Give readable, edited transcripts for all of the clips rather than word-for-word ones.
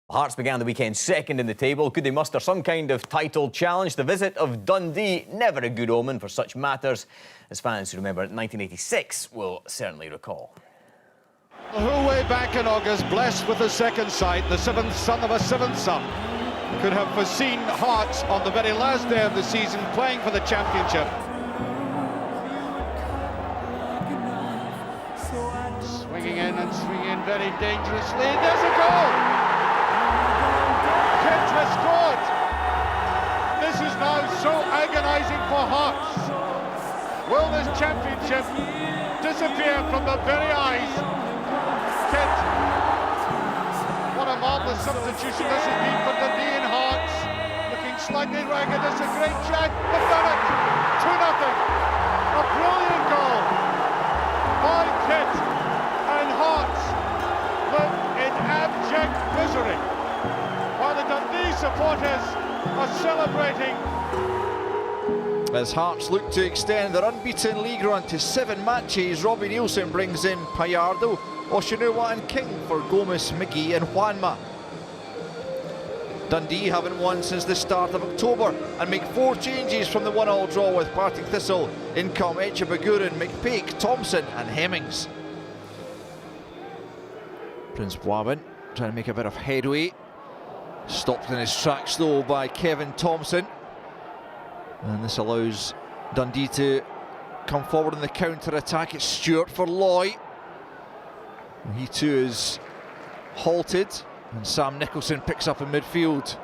Hearts began the weekend second in the table. Could they muster some kind of title challenge? The visit of Dundee, never a good omen for such matters, as fans who remember 1986 will certainly recall. Who way back in August, blessed with a second sight, the seventh son of a seventh son, could have foreseen Hearts on the very last day of the season playing for the championship. Swinging in and swinging in very dangerously. There's a goal! Kent has scored! This is now so agonising for Hearts. Will this championship disappear from the very eyes? Kent, what a marvellous substitution this has been for Dundee and Hearts. Looking slightly ragged, it's a great chance. They've done it! 2-0. A brilliant goal by Kent, and Hearts live in abject misery, while the Dundee supporters are celebrating. As Hearts look to extend their unbeaten league run to 7 matches, Robbie Nielsen brings in Payardo, Oshinua and King for Gomez, McGee and Juanma. Dundee haven't won since the start of October and make 4 changes from the 1-1 draw with Partick Thistle. In come Echebaguren, McPake, Thompson and Hemmings. Prince Boivin trying to make a bit of headway. Stopped in his tracks though by Kevin Thompson. And this allows Dundee to come forward in the counter-attack. It's Stewart for Loy. And he too is halted. And Sam Nicholson picks up in midfield.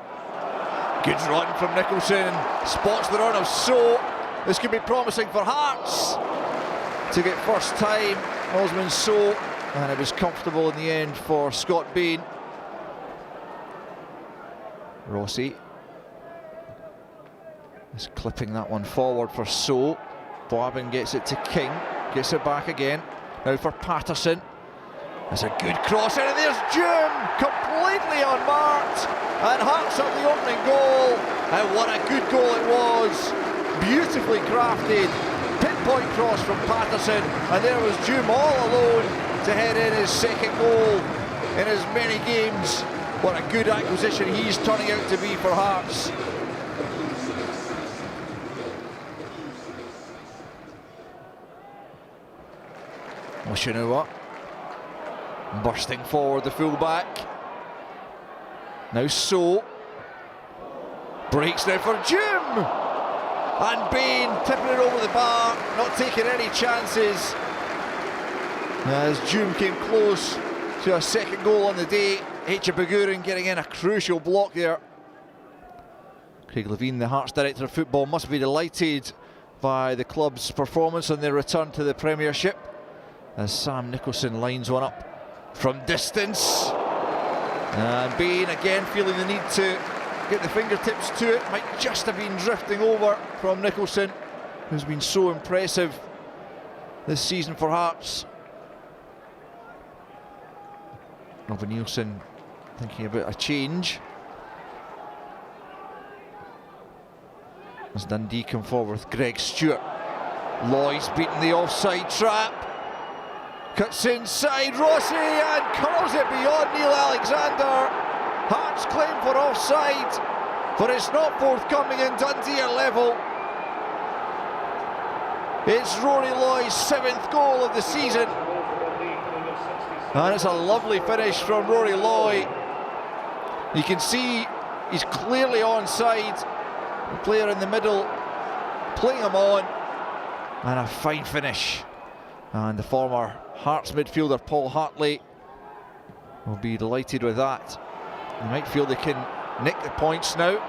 Good run from Nicholson. Spots the run of So. This could be promising for Hearts. Took it first time, Osman So. And it was comfortable in the end for Scott Bain. Rossi is clipping that one forward for So. Boivin gets it to King, gets it back again. Now for Patterson. There's a good cross in, and there's Jim, completely unmarked. And Hearts up the opening goal. And what a good goal it was. Beautifully crafted. Pinpoint cross from Patterson. And there was Jim all alone to head in his second goal in as many games. What a good acquisition he's turning out to be for Hearts. Oshinua bursting forward, the full-back. Now So. Breaks now for Jim. And Bain tipping it over the bar, not taking any chances. As Jim came close to a second goal on the day. Echebaguren getting in a crucial block there. Craig Levine, the Hearts Director of Football, must be delighted by the club's performance on their return to the Premiership. As Sam Nicholson lines one up from distance. And Bain again feeling the need to get the fingertips to it. Might just have been drifting over from Nicholson, who's been so impressive this season for Hearts. Robbie Nielsen thinking about a change. As Dundee come forward with Greg Stewart. Loy's beaten the offside trap. Cuts inside Rossi and curls it beyond Neil Alexander. Hearts claim for offside, but it's not forthcoming, and Dundee are level. It's Rory Loy's 7th goal of the season. And it's a lovely finish from Rory Loy. You can see he's clearly onside. The player in the middle playing him on. And a fine finish. And the former Hearts midfielder Paul Hartley will be delighted with that. They might feel they can nick the points now.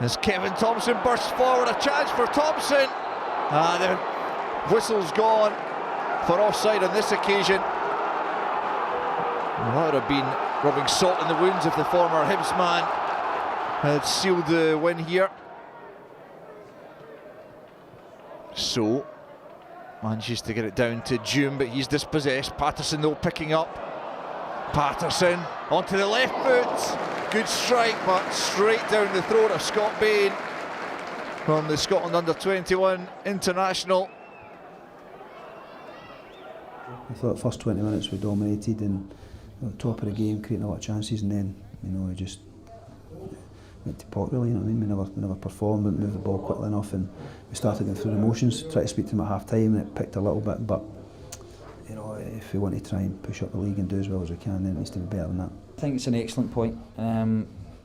As Kevin Thompson bursts forward, a chance for Thompson. The whistle's gone for offside on this occasion. Well, that would have been rubbing salt in the wounds if the former Hibs man had sealed the win here. So manages to get it down to June, but he's dispossessed. Patterson though picking up. Patterson onto the left foot. Good strike, but straight down the throat of Scott Bain from the Scotland under-21 international. I thought the first 20 minutes we dominated, and on top of the game, creating a lot of chances, and then, you know, we just went to pot really, you know what I mean? We never performed, didn't move the ball quickly enough, and we started going through the motions, tried to speak to them at half time, and it picked a little bit, but, you know, if we want to try and push up the league and do as well as we can, then it needs to be better than that. I think it's an excellent point.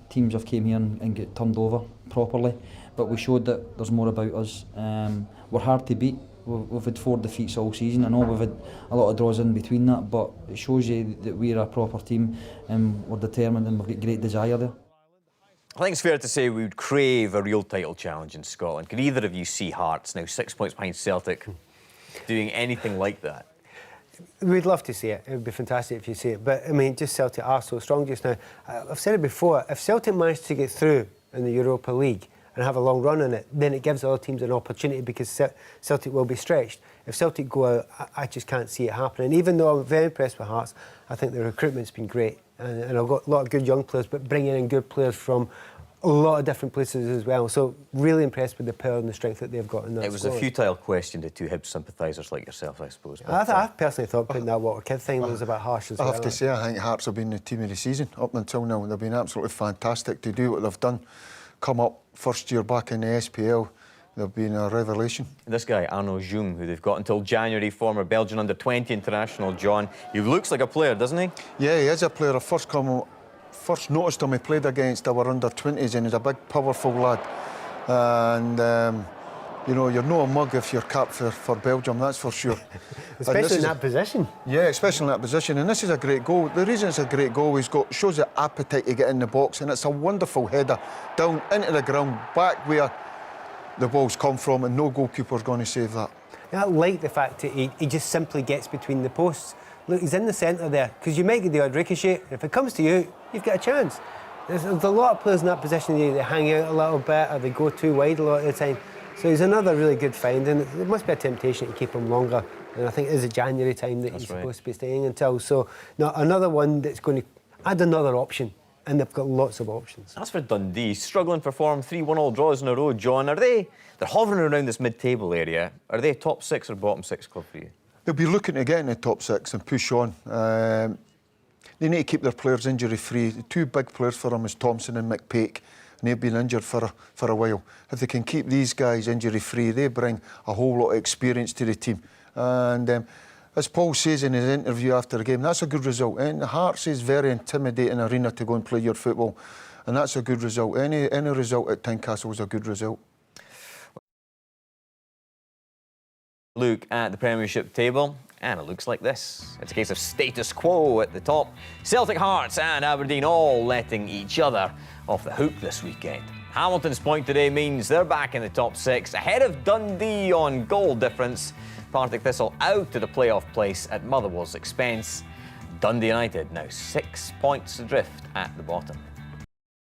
Teams have came here and get turned over properly, but we showed that there's more about us. We're hard to beat. We've had 4 defeats all season. I know we've had a lot of draws in between that, but it shows you that we're a proper team and we're determined and we've got great desire there. I think it's fair to say we would crave a real title challenge in Scotland. Could either of you see Hearts, now 6 points behind Celtic, doing anything like that? We'd love to see it. It would be fantastic if you see it. But, I mean, just Celtic are so strong just now. I've said it before, if Celtic managed to get through in the Europa League and have a long run in it, then it gives other teams an opportunity because Celtic will be stretched. If Celtic go out, I just can't see it happening. Even though I'm very impressed with Hearts, I think the recruitment's been great. And I've got a lot of good young players, but bringing in good players from a lot of different places as well. So really impressed with the power and the strength that they've got in that It was squad. a futile question to two Hibs sympathisers like yourself, I suppose. I personally thought putting that Water Kid thing was a bit harsh as well. I have to say, I think Hearts have been the team of the season up until now. They've been absolutely fantastic to do what they've done. Come up first year back in the SPL, they've been a revelation. This guy, Arnaud Djoum, who they've got until January, former Belgian under-20 international, John, he looks like a player, doesn't he? Yeah, he is a player. I first noticed him, he played against our under-20s, and he's a big, powerful lad. And, you know, you're no a mug if you're capped for Belgium, that's for sure. Especially in that position. Yeah, especially in that position. And this is a great goal. The reason it's a great goal, shows the appetite to get in the box, and it's a wonderful header down into the ground, back where the ball's come from, and no goalkeeper's going to save that. I like the fact that he just simply gets between the posts. Look, he's in the centre there, because you might get the odd ricochet. If it comes to you, you've got a chance. There's a lot of players in that position, they hang out a little bit, or they go too wide a lot of the time. So he's another really good find, and it must be a temptation to keep him longer. And I think it is a January time that he's supposed to be staying until. So now another one that's going to add another option, and they've got lots of options. As for Dundee, struggling for form, 3 1-all draws in a row, John, they're hovering around this mid-table area. Are they a top 6 or bottom 6 club for you? They'll be looking to get in the top 6 and push on. They need to keep their players injury-free. The 2 big players for them is Thompson and McPake, and they've been injured for a while. If they can keep these guys injury-free, they bring a whole lot of experience to the team. And as Paul says in his interview after the game, that's a good result. And Hearts is a very intimidating arena to go and play your football, and that's a good result. Any result at Tynecastle is a good result. Look at the Premiership table, and it looks like this. It's a case of status quo at the top. Celtic, Hearts and Aberdeen all letting each other off the hook this weekend. Hamilton's point today means they're back in the top 6, ahead of Dundee on goal difference. Partick Thistle out of the playoff place at Motherwell's expense. Dundee United now 6 points adrift at the bottom.